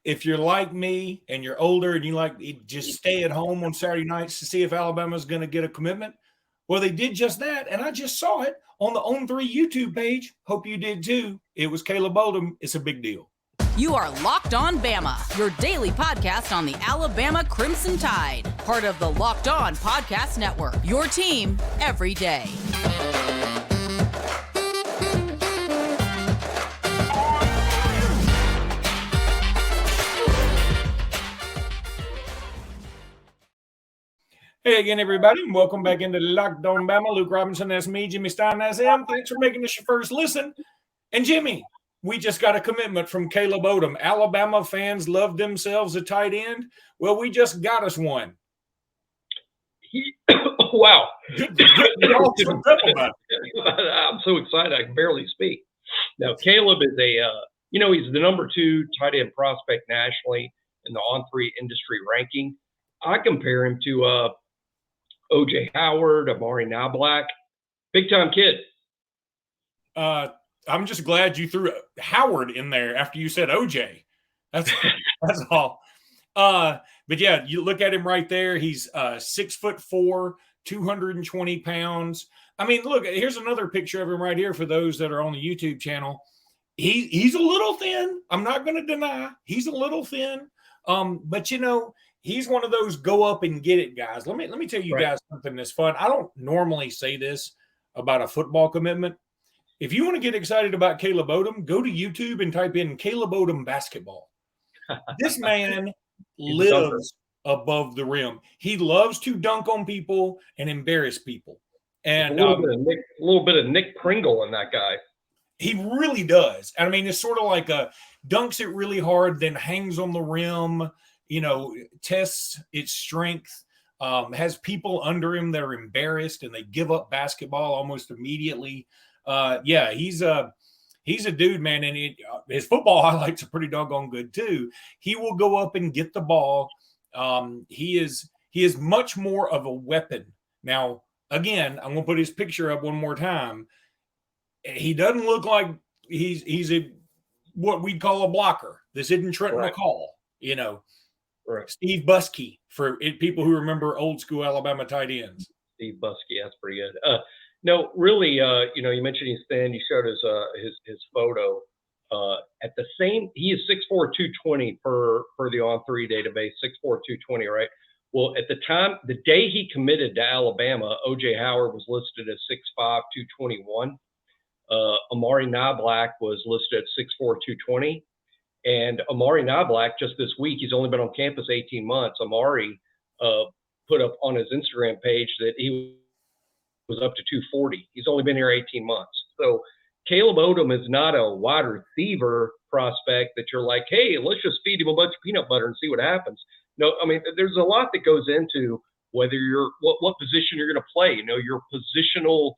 if you're like me and you're older and you just stay at home on Saturday nights to see if Alabama's going to get a commitment, well, they did just that, and I just saw it on the On3 YouTube page. Hope you did too. It was Caleb Odom. It's a big deal. You are Locked On Bama, your daily podcast on the Alabama Crimson Tide. Part of the Locked On Podcast Network, your team every day. Hey again, everybody, and welcome back into Locked On Bama. Luke Robinson, that's me. Jimmy Stein, that's him. Thanks for making this your first listen. And Jimmy, we just got a commitment from Caleb Odom. Alabama fans love themselves a tight end. Well, we just got us one. Wow. I'm so excited I can barely speak. Now, Caleb is he's the number 2 tight end prospect nationally in the On3 industry ranking. I compare him to O.J. Howard, Amari Niblack, big-time kid. I'm just glad you threw Howard in there after you said OJ. That's all. But yeah, you look at him right there. He's 6'4", 220 pounds. I mean, look, here's another picture of him right here for those that are on the YouTube channel. He's a little thin. I'm not going to deny he's a little thin. But he's one of those go up and get it guys. Let me tell you guys something that's fun. I don't normally say this about a football commitment. If you want to get excited about Caleb Odom, go to YouTube and type in Caleb Odom basketball. This man lives above the rim. He loves to dunk on people and embarrass people. And a little bit of Nick Pringle in that guy. He really does. I mean, it's sort of like dunks it really hard, then hangs on the rim, tests its strength, has people under him that are embarrassed and they give up basketball almost immediately. He's a dude, man, and his football highlights are pretty doggone good too. He will go up and get the ball. He is much more of a weapon. Now, again, I'm going to put his picture up one more time. He doesn't look like he's what we'd call a blocker. This isn't Trenton McCall, Right. Steve Buskey for people who remember old school Alabama tight ends. Steve Buskey, that's pretty good. No, really, you mentioned he's thin. You showed his photo. He is 6'4", 220 per the On3 database, 6'4", 220, right? Well, at the time, the day he committed to Alabama, O.J. Howard was listed as 6'5", 221. Amari Niblack was listed at 6'4", 220. And Amari Niblack, just this week, he's only been on campus 18 months. Amari put up on his Instagram page that he was up to 240. He's only been here 18 months. So Caleb Odom is not a wide receiver prospect that you're like, hey, let's just feed him a bunch of peanut butter and see what happens. No, I mean, there's a lot that goes into whether what position you're going to play. Your positional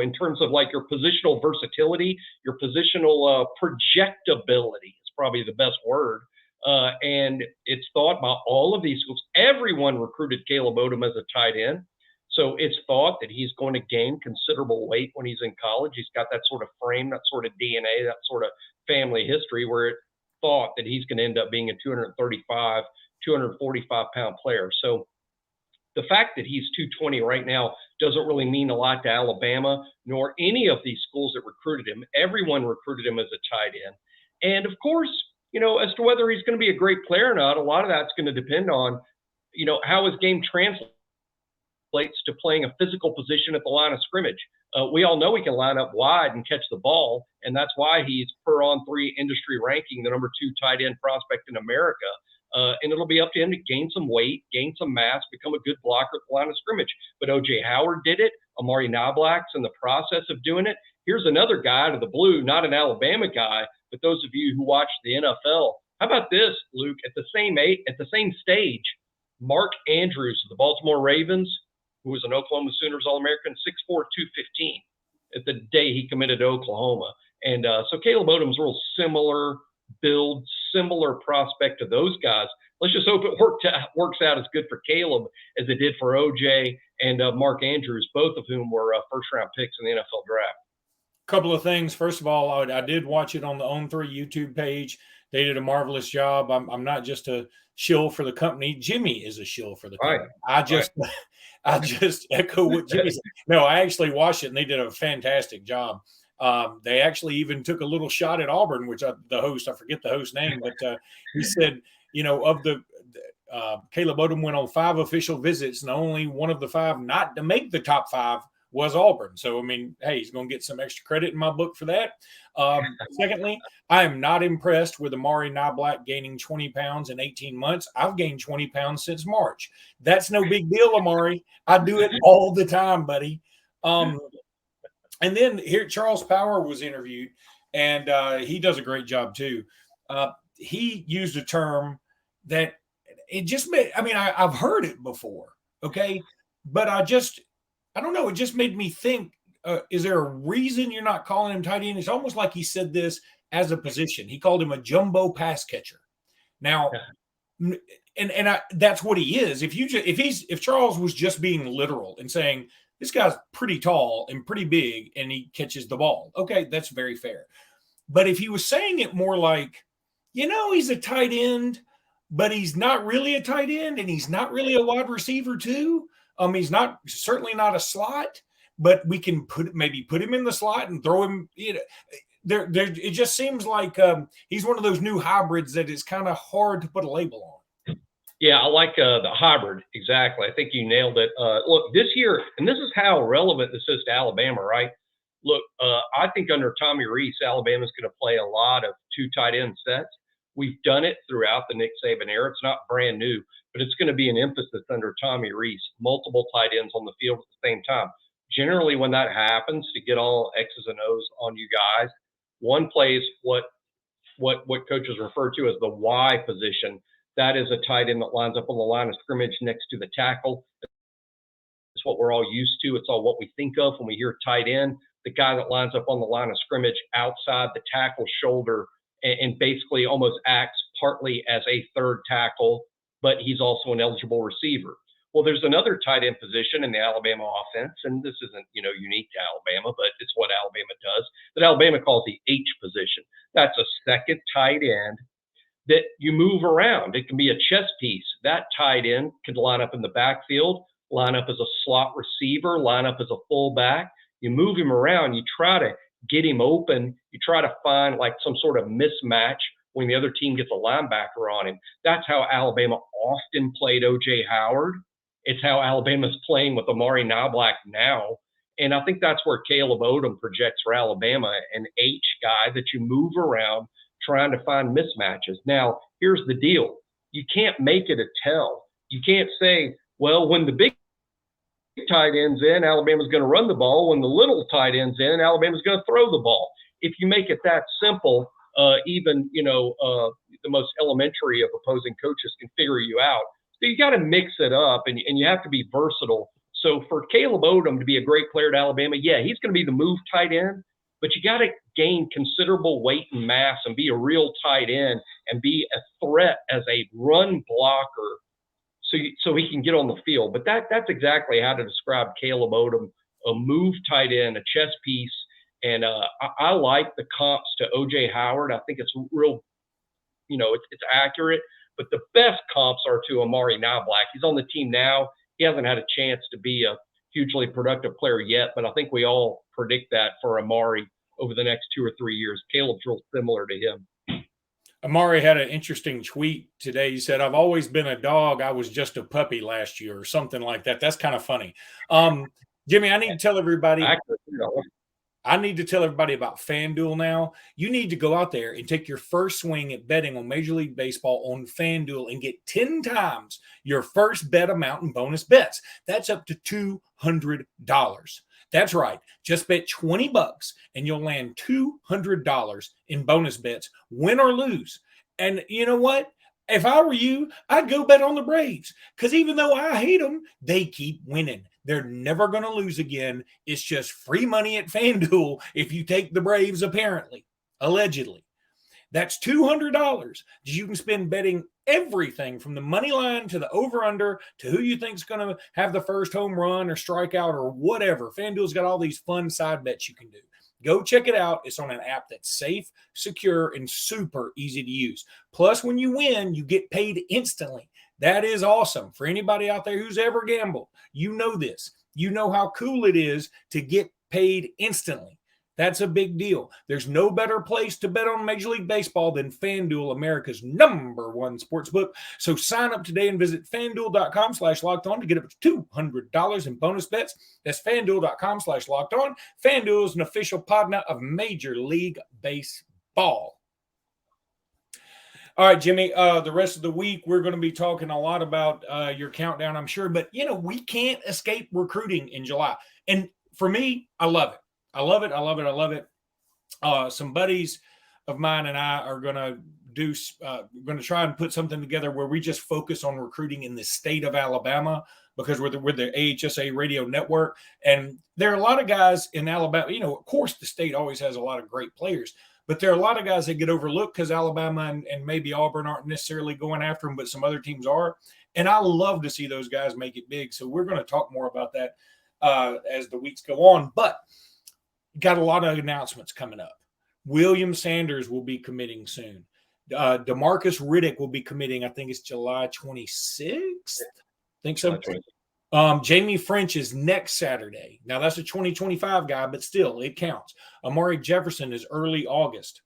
in terms of like your positional versatility, your positional projectability is probably the best word. And it's thought by all of these schools. Everyone recruited Caleb Odom as a tight end. So it's thought that he's going to gain considerable weight when he's in college. He's got that sort of frame, that sort of DNA, that sort of family history where it's thought that he's going to end up being a 235, 245-pound player. So the fact that he's 220 right now doesn't really mean a lot to Alabama, nor any of these schools that recruited him. Everyone recruited him as a tight end. And, of course, as to whether he's going to be a great player or not, a lot of that's going to depend on, how his game translates to playing a physical position at the line of scrimmage. We all know he can line up wide and catch the ball, and that's why he's per On3 industry ranking the number 2 tight end prospect in America. And it'll be up to him to gain some weight, gain some mass, become a good blocker at the line of scrimmage. But O.J. Howard did it. Amari Niblack's in the process of doing it. Here's another guy out of the blue, not an Alabama guy, but those of you who watch the NFL. How about this, Luke? At the same stage, Mark Andrews of the Baltimore Ravens, who was an Oklahoma Sooners All-American, 6'4", 215 at the day he committed to Oklahoma. And so Caleb Odom's real similar build, similar prospect to those guys. Let's just hope it works out as good for Caleb as it did for OJ and Mark Andrews, both of whom were first-round picks in the NFL draft. couple of things. First of all, I did watch it on the On3 YouTube page. They did a marvelous job. I'm not just a shill for the company. Jimmy is a shill for the company. Right. I just echo what Jimmy said. No, I actually watched it, and they did a fantastic job. They actually even took a little shot at Auburn, which I forget the host name, but he said, of the Caleb Odom went on 5 official visits, and only one of the 5 not to make the top 5 was Auburn. So, I mean, hey, he's going to get some extra credit in my book for that. Secondly, I am not impressed with Amari Niblack gaining 20 pounds in 18 months. I've gained 20 pounds since March. That's no big deal, Amari. I do it all the time, buddy. And then here, Charles Power was interviewed, and he does a great job too. He used a term that it just made, I've heard it before, okay? But I don't know. It just made me think, is there a reason you're not calling him tight end? It's almost like he said this as a position. He called him a jumbo pass catcher. Now, that's what he is. If Charles was just being literal and saying, this guy's pretty tall and pretty big and he catches the ball, okay, that's very fair. But if he was saying it more like, he's a tight end, but he's not really a tight end and he's not really a wide receiver too. He's certainly not a slot, but we can put him in the slot and throw him. It just seems like he's one of those new hybrids that is kind of hard to put a label on. Yeah, I like the hybrid. Exactly. I think you nailed it. Look, this year, and this is how relevant this is to Alabama, right? Look, I think under Tommy Rees, Alabama's going to play a lot of 2 tight end sets. We've done it throughout the Nick Saban era. It's not brand new, but it's going to be an emphasis under Tommy Rees, multiple tight ends on the field at the same time. Generally, when that happens, to get all X's and O's on you guys, one plays what coaches refer to as the Y position. That is a tight end that lines up on the line of scrimmage next to the tackle. It's what we're all used to. It's all what we think of when we hear tight end. The guy that lines up on the line of scrimmage outside the tackle shoulder and basically almost acts partly as a third tackle, but he's also an eligible receiver. Well, there's another tight end position in the Alabama offense, and this isn't, unique to Alabama, but it's what Alabama does, that Alabama calls the H position. That's a second tight end that you move around. It can be a chess piece. That tight end could line up in the backfield, line up as a slot receiver, line up as a fullback. You move him around. You try to get him open. You try to find like some sort of mismatch when the other team gets a linebacker on him. That's how Alabama often played O.J. Howard. It's how Alabama's playing with Amari Niblack now. And I think that's where Caleb Odom projects for Alabama, an H guy that you move around trying to find mismatches. Now, here's the deal. You can't make it a tell. You can't say, well, when the big tight end's in, Alabama's going to run the ball. When the little tight end's in, Alabama's going to throw the ball. If you make it that simple, even, the most elementary of opposing coaches can figure you out. So you got to mix it up, and you have to be versatile. So for Caleb Odom to be a great player at Alabama, yeah, he's going to be the move tight end, but you got to gain considerable weight and mass and be a real tight end and be a threat as a run blocker so he can get on the field. But that's exactly how to describe Caleb Odom, a move tight end, a chess piece. And I like the comps to O.J. Howard. I think it's real, it's accurate. But the best comps are to Amari Niblack. He's on the team now. He hasn't had a chance to be a hugely productive player yet, but I think we all predict that for Amari over the next 2 or 3 years. Caleb's real similar to him. Amari had an interesting tweet today. He said, I've always been a dog. I was just a puppy last year or something like that. That's kind of funny. Jimmy, I need to tell everybody. I need to tell everybody about FanDuel now. You need to go out there and take your first swing at betting on Major League Baseball on FanDuel and get 10 times your first bet amount in bonus bets. That's up to $200. That's right. Just bet $20 and you'll land $200 in bonus bets, win or lose. And you know what? If I were you, I'd go bet on the Braves because even though I hate them, they keep winning. They're never going to lose again. It's just free money at FanDuel if you take the Braves, apparently, allegedly. That's $200 you can spend betting everything from the money line to the over-under to who you think is going to have the first home run or strikeout or whatever. FanDuel's got all these fun side bets you can do. Go check it out. It's on an app that's safe, secure, and super easy to use. Plus, when you win, you get paid instantly. That is awesome. For anybody out there who's ever gambled, you know this. You know how cool it is to get paid instantly. That's a big deal. There's no better place to bet on Major League Baseball than FanDuel, America's #1 sportsbook. So sign up today and visit FanDuel.com/lockedon to get up to $200 in bonus bets. That's FanDuel.com/lockedon. FanDuel is an official partner of Major League Baseball. All right, Jimmy, the rest of the week, we're going to be talking a lot about your countdown, I'm sure. But, we can't escape recruiting in July. And for me, I love it. I love it. I love it. I love it. Some buddies of mine and I are going to try and put something together where we just focus on recruiting in the state of Alabama, because we're the AHSA radio network. And there are a lot of guys in Alabama. Of course, the state always has a lot of great players. But there are a lot of guys that get overlooked because Alabama and maybe Auburn aren't necessarily going after them, but some other teams are. And I love to see those guys make it big. So we're going to talk more about that as the weeks go on. But got a lot of announcements coming up. William Sanders will be committing soon. DeMarcus Riddick will be committing, I think it's July 26th. I think so. Jamie French is next Saturday. Now, that's a 2025 guy, but still, it counts. Amari Jefferson is early August.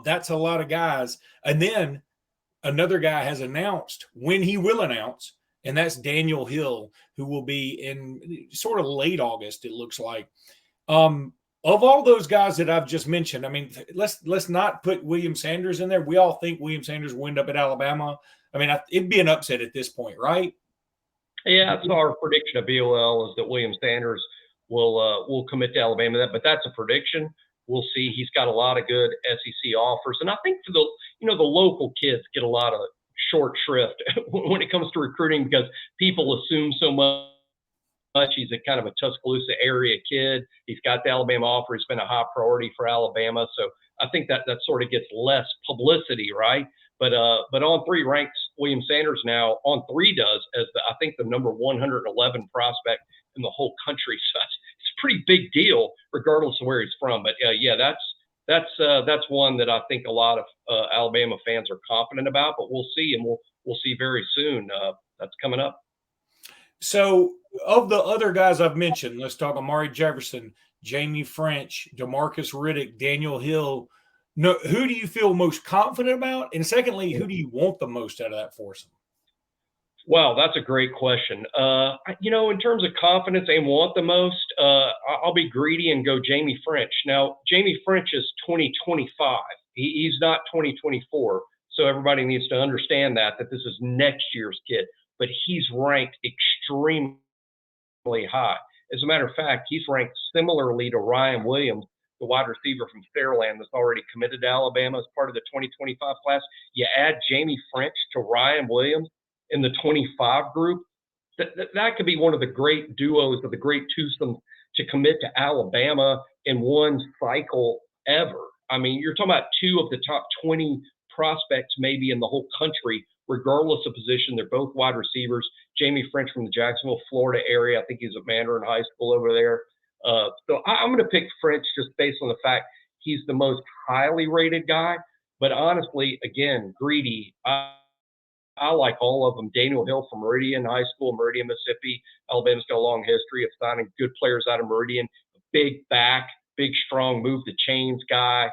That's a lot of guys. And then another guy has announced when he will announce, and that's Daniel Hill, who will be in sort of late August, it looks like. Of all those guys that I've just mentioned, I mean, let's not put William Sanders in there. We all think William Sanders will end up at Alabama. I mean, it'd be an upset at this point, right? Yeah, that's our prediction of BOL is that William Sanders will commit to Alabama. But that's a prediction. We'll see. He's got a lot of good SEC offers, and I think for the local kids get a lot of short shrift when it comes to recruiting because people assume so much. He's a kind of a Tuscaloosa area kid. He's got the Alabama offer. He's been a high priority for Alabama, so I think that sort of gets less publicity, right? But On3 ranks William Sanders now. On3 does as I think the number 111 prospect in the whole country. So it's a pretty big deal, regardless of where he's from. But yeah, that's one that I think a lot of Alabama fans are confident about. But we'll see, and we'll see very soon. That's coming up. So of the other guys I've mentioned, let's talk Amari Jefferson, Jamie French, DeMarcus Riddick, Daniel Hill. No, who do you feel most confident about? And secondly, who do you want the most out of that foursome? Well, that's a great question. In terms of confidence and want the most, I'll be greedy and go Jamie French. Now, Jamie French is 2025. He's not 2024. So everybody needs to understand that this is next year's kid. But he's ranked extremely high. As a matter of fact, he's ranked similarly to Ryan Williams, the wide receiver from Fairland that's already committed to Alabama as part of the 2025 class. You add Jamie French to Ryan Williams in the 25 group, that could be one of the great duos of the great twosome to commit to Alabama in one cycle ever. I mean, you're talking about two of the top 20 prospects maybe in the whole country, regardless of position. They're both wide receivers. Jamie French from the Jacksonville, Florida area. I think he's a Mandarin High School over there. So I'm going to pick French just based on the fact he's the most highly rated guy. But honestly, again, greedy. I like all of them. Daniel Hill from Meridian High School, Meridian, Mississippi. Alabama's got a long history of signing good players out of Meridian. Big back, big, strong, move the chains guy.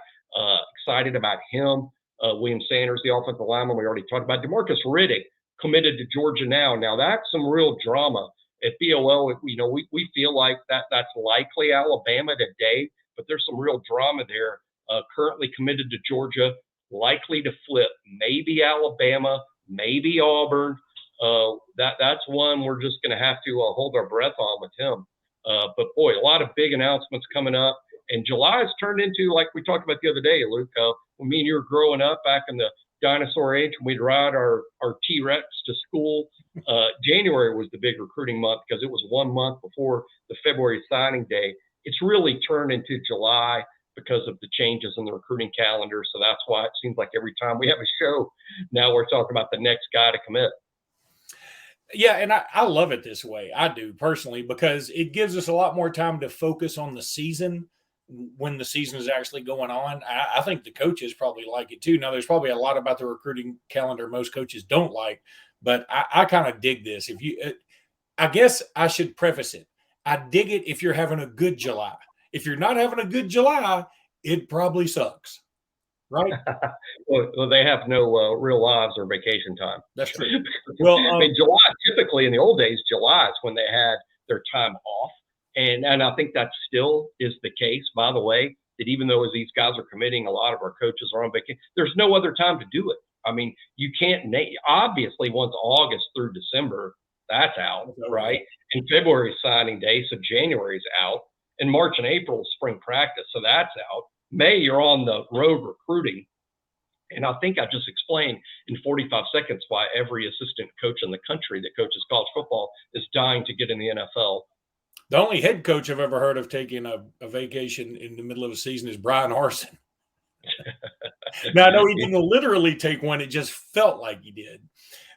Excited about him. William Sanders, the offensive lineman we already talked about. DeMarcus Riddick committed to Georgia now. Now, that's some real drama. At BOL, we feel like that's likely Alabama today, but there's some real drama there. Currently committed to Georgia, likely to flip. Maybe Alabama, maybe Auburn. That's one we're just going to have to hold our breath on with him. But boy, a lot of big announcements coming up. And July has turned into, like we talked about the other day, Luke, when me and you were growing up back in the dinosaur age, when we'd ride our T-Rex to school. January was the big recruiting month because it was 1 month before the February signing day. It's really turned into July because of the changes in the recruiting calendar. So that's why it seems like every time we have a show, now we're talking about the next guy to commit. Yeah, and I love it this way. I do personally, because it gives us a lot more time to focus on the season when the season is actually going on. I think the coaches probably like it too. Now, there's probably a lot about the recruiting calendar most coaches don't like, but I kind of dig this. I guess I should preface it. I dig it if you're having a good July. If you're not having a good July, it probably sucks, right? Well, they have no real lives or vacation time. That's true. Well, I mean, July, typically in the old days, July is when they had their time off. And I think that still is the case, by the way, that even though as these guys are committing, a lot of our coaches are on vacation, there's no other time to do it. I mean, you can't obviously once August through December, that's out, right? And February is signing day, so January is out. And March and April is spring practice, so that's out. May, you're on the road recruiting. And I think I just explained in 45 seconds why every assistant coach in the country that coaches college football is dying to get in the NFL. The only head coach I've ever heard of taking a vacation in the middle of a season is Brian Harsin. Now, I know he didn't literally take one. It just felt like he did.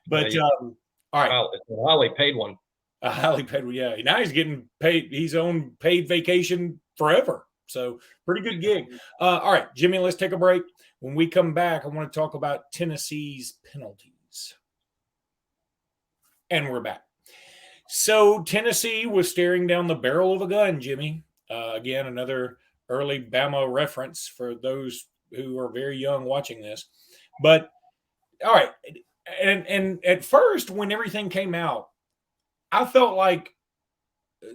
But, all right. It's a highly paid one. A highly paid one, yeah. Now he's getting paid his own paid vacation forever. So, pretty good gig. All right, Jimmy, let's take a break. When we come back, I want to talk about Tennessee's penalties. And we're back. So Tennessee was staring down the barrel of a gun, Jimmy. Again, another early Bama reference for those who are very young watching this. But all right, and at first when everything came out, I felt like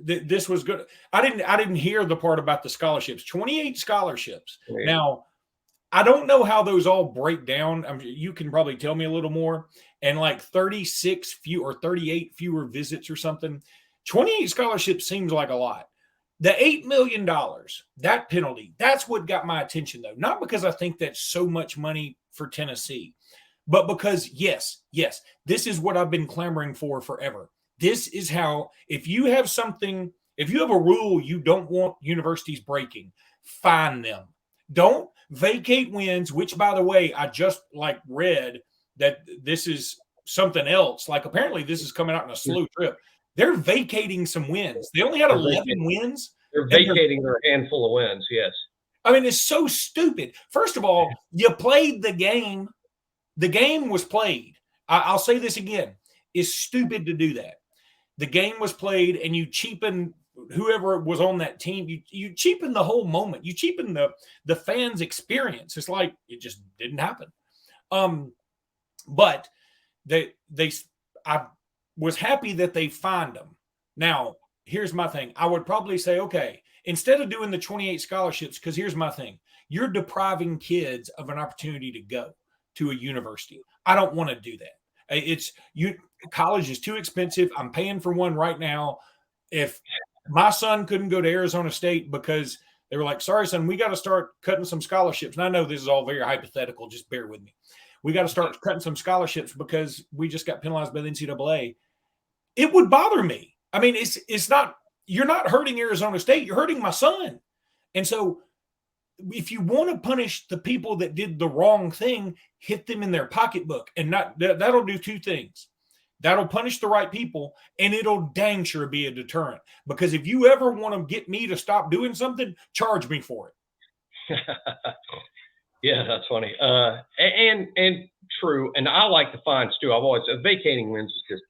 this was good. I didn't hear the part about the scholarships. 28 scholarships. Yeah. Now, I don't know how those all break down. I mean, you can probably tell me a little more. And like 38 fewer visits or something. 28 scholarships seems like a lot. The $8 million, that penalty, that's what got my attention, though. Not because I think that's so much money for Tennessee, but because, yes, this is what I've been clamoring for forever. This is how, if you have a rule you don't want universities breaking, fine them. Don't vacate wins, which, by the way, I just read that this is something else. Like, apparently this is coming out in a slow trip. They're vacating some wins. They only had 11 wins. They're vacating their handful of wins, yes. I mean, it's so stupid. First of all, you played the game. The game was played. I'll say this again. It's stupid to do that. The game was played, and you cheapen whoever was on that team. You cheapen the whole moment. You cheapen the fans' experience. It's like it just didn't happen. But I was happy that they fined them. Now, here's my thing. I would probably say, okay, instead of doing the 28 scholarships, because here's my thing. You're depriving kids of an opportunity to go to a university. I don't want to do that. College is too expensive. I'm paying for one right now. If my son couldn't go to Arizona State because they were like, sorry, son, we got to start cutting some scholarships. And I know this is all very hypothetical. Just bear with me. We got to start cutting some scholarships because we just got penalized by the NCAA. It would bother me. I mean, it's not, you're not hurting Arizona State. You're hurting my son. And so if you want to punish the people that did the wrong thing, hit them in their pocketbook. And that'll do two things. That'll punish the right people, and it'll dang sure be a deterrent. Because if you ever want to get me to stop doing something, charge me for it. Yeah, that's funny. And true. And I like the fines too. I've always vacating wins is just,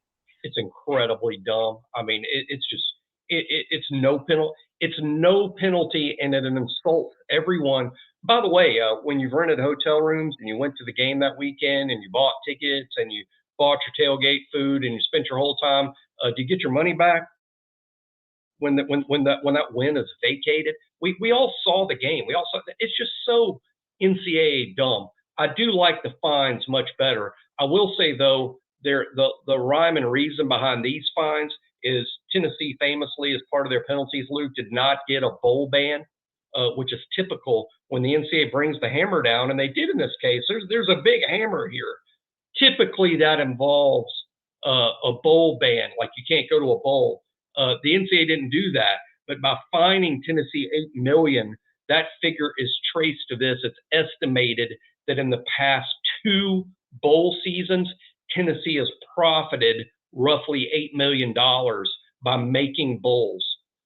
it's incredibly dumb. I mean, it's no penalty. It's no penalty, and it insults everyone. By the way, when you've rented hotel rooms and you went to the game that weekend and you bought tickets and you bought your tailgate food and you spent your whole time, do you get your money back when that win is vacated? We all saw the game. We all saw that. It's just so NCAA dumb. I do like the fines much better. I will say though, the rhyme and reason behind these fines is Tennessee famously, as part of their penalties, Luke, did not get a bowl ban, which is typical when the NCAA brings the hammer down, and they did in this case. There's a big hammer here. Typically, that involves a bowl ban, like you can't go to a bowl. The NCAA didn't do that, but by fining Tennessee $8 million, that figure is traced to this. It's estimated that in the past 2 bowl seasons, Tennessee has profited roughly $8 million by making bowls.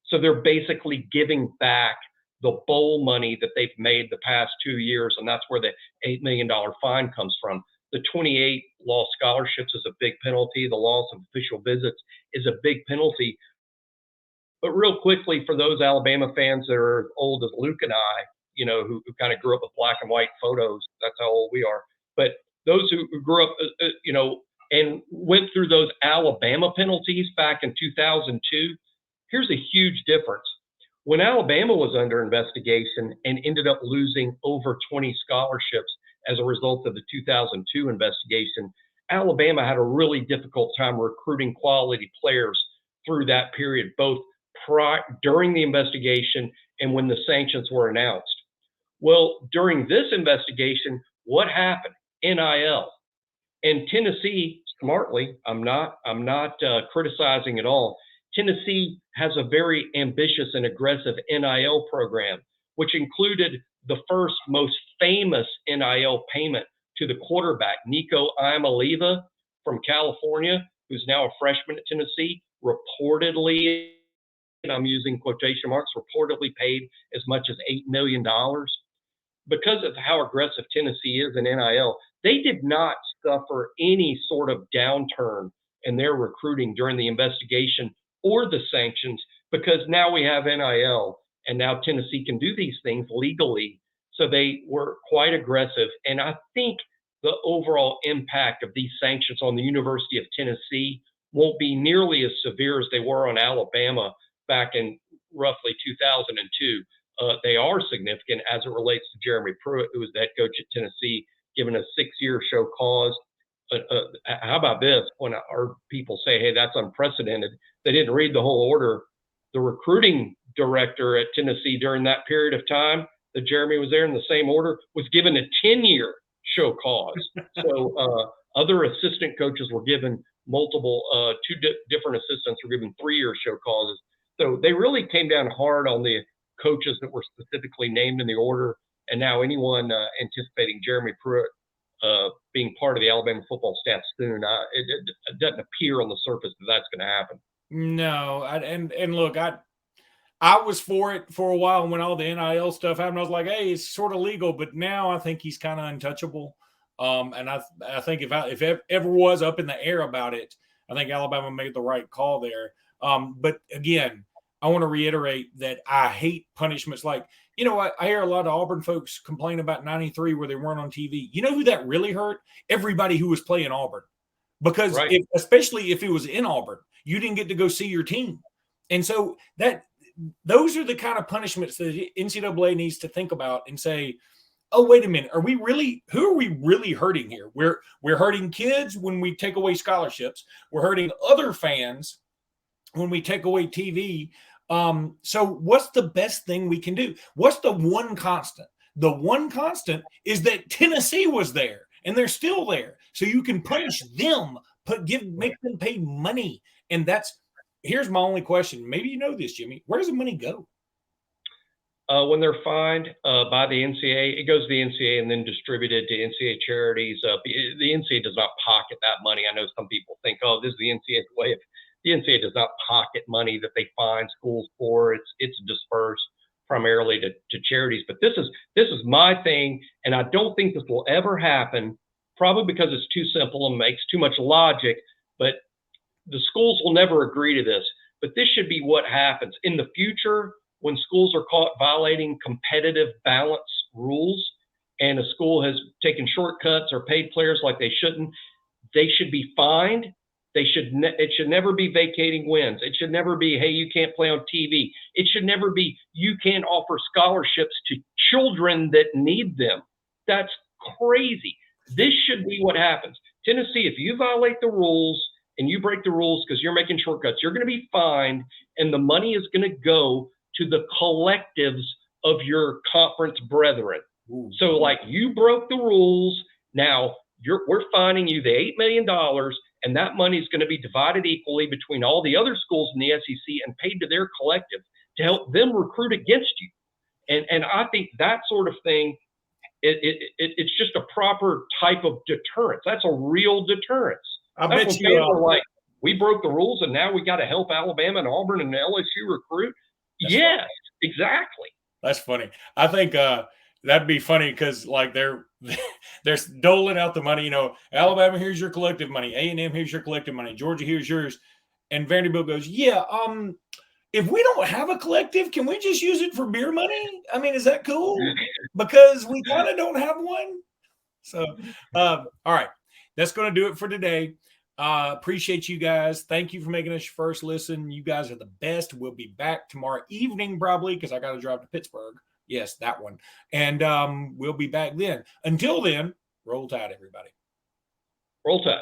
So they're basically giving back the bowl money that they've made the past 2 years, and that's where the $8 million fine comes from. The 28 lost scholarships is a big penalty. The loss of official visits is a big penalty. But real quickly, for those Alabama fans that are as old as Luke and I, who kind of grew up with black and white photos, that's how old we are. But those who grew up, and went through those Alabama penalties back in 2002, here's a huge difference. When Alabama was under investigation and ended up losing over 20 scholarships as a result of the 2002 investigation, Alabama had a really difficult time recruiting quality players through that period, both during the investigation and when the sanctions were announced. Well, during this investigation, what happened? NIL. And Tennessee, smartly, I'm not criticizing at all. Tennessee has a very ambitious and aggressive NIL program, which included the first most famous NIL payment to the quarterback, Nico Iamaleava from California, who's now a freshman at Tennessee, reportedly, and I'm using quotation marks, reportedly paid as much as $8 million. Because of how aggressive Tennessee is in NIL, they did not suffer any sort of downturn in their recruiting during the investigation or the sanctions, because now we have NIL and now Tennessee can do these things legally. So they were quite aggressive. And I think the overall impact of these sanctions on the University of Tennessee won't be nearly as severe as they were on Alabama back in roughly 2002. They are significant as it relates to Jeremy Pruitt, who was the head coach at Tennessee, given a 6-year show cause. How about this? When our people say, hey, that's unprecedented, they didn't read the whole order. The recruiting director at Tennessee during that period of time that Jeremy was there in the same order was given a 10-year show cause. So other assistant coaches were given multiple, different assistants were given 3-year show causes. So they really came down hard on the coaches that were specifically named in the order. And now anyone anticipating Jeremy Pruitt being part of the Alabama football staff soon, it doesn't appear on the surface that that's going to happen. No, and look, I was for it for a while when all the NIL stuff happened. I was like, hey, it's sort of legal, but now I think he's kind of untouchable. And I think if it ever was up in the air about it, I think Alabama made the right call there. But again, I want to reiterate that I hate punishments like, I hear a lot of Auburn folks complain about 93 where they weren't on TV. You know who that really hurt? Everybody who was playing Auburn. Because right. Especially if it was in Auburn, you didn't get to go see your team. And so those are the kind of punishments that the NCAA needs to think about and say, oh, wait a minute, who are we really hurting here? We're hurting kids when we take away scholarships. We're hurting other fans when we take away TV. So what's the best thing we can do? What's the one constant? The one constant is that Tennessee was there and they're still there. So you can punish them, make them pay money. And here's my only question. Maybe you know this, Jimmy. Where does the money go? When they're fined by the NCAA, it goes to the NCAA and then distributed to NCAA charities. The NCAA does not pocket that money. I know some people think, oh, this is the NCAA's way of. The NCAA does not pocket money that they fine schools for. It's dispersed primarily to charities. But this is my thing, and I don't think this will ever happen, probably because it's too simple and makes too much logic. But the schools will never agree to this. But this should be what happens in the future when schools are caught violating competitive balance rules, and a school has taken shortcuts or paid players like they shouldn't. They should be fined. It should never be vacating wins. It should never be, hey, you can't play on TV. It should never be, you can't offer scholarships to children that need them. That's crazy. This should be what happens. Tennessee, if you violate the rules and you break the rules because you're making shortcuts, you're going to be fined, and the money is going to go to the collectives of your conference brethren. Ooh. So like, you broke the rules. Now we're fining you the $8 million. And that money is going to be divided equally between all the other schools in the SEC and paid to their collective to help them recruit against you. And I think that sort of thing, it's just a proper type of deterrence. That's a real deterrence. That's bet you are like, we broke the rules and now we got to help Alabama and Auburn and LSU recruit. Yes, exactly. That's funny. I think that'd be funny because like they're doling out the money. You know, Alabama, here's your collective money. A&M, here's your collective money. Georgia, here's yours. And Vanderbilt goes, yeah. If we don't have a collective, can we just use it for beer money? I mean, is that cool? Because we kind of don't have one. So, all right, that's going to do it for today. Appreciate you guys. Thank you for making us your first listen. You guys are the best. We'll be back tomorrow evening, probably, because I got to drive to Pittsburgh. Yes, that one. And we'll be back then. Until then, roll tide, everybody. Roll tide.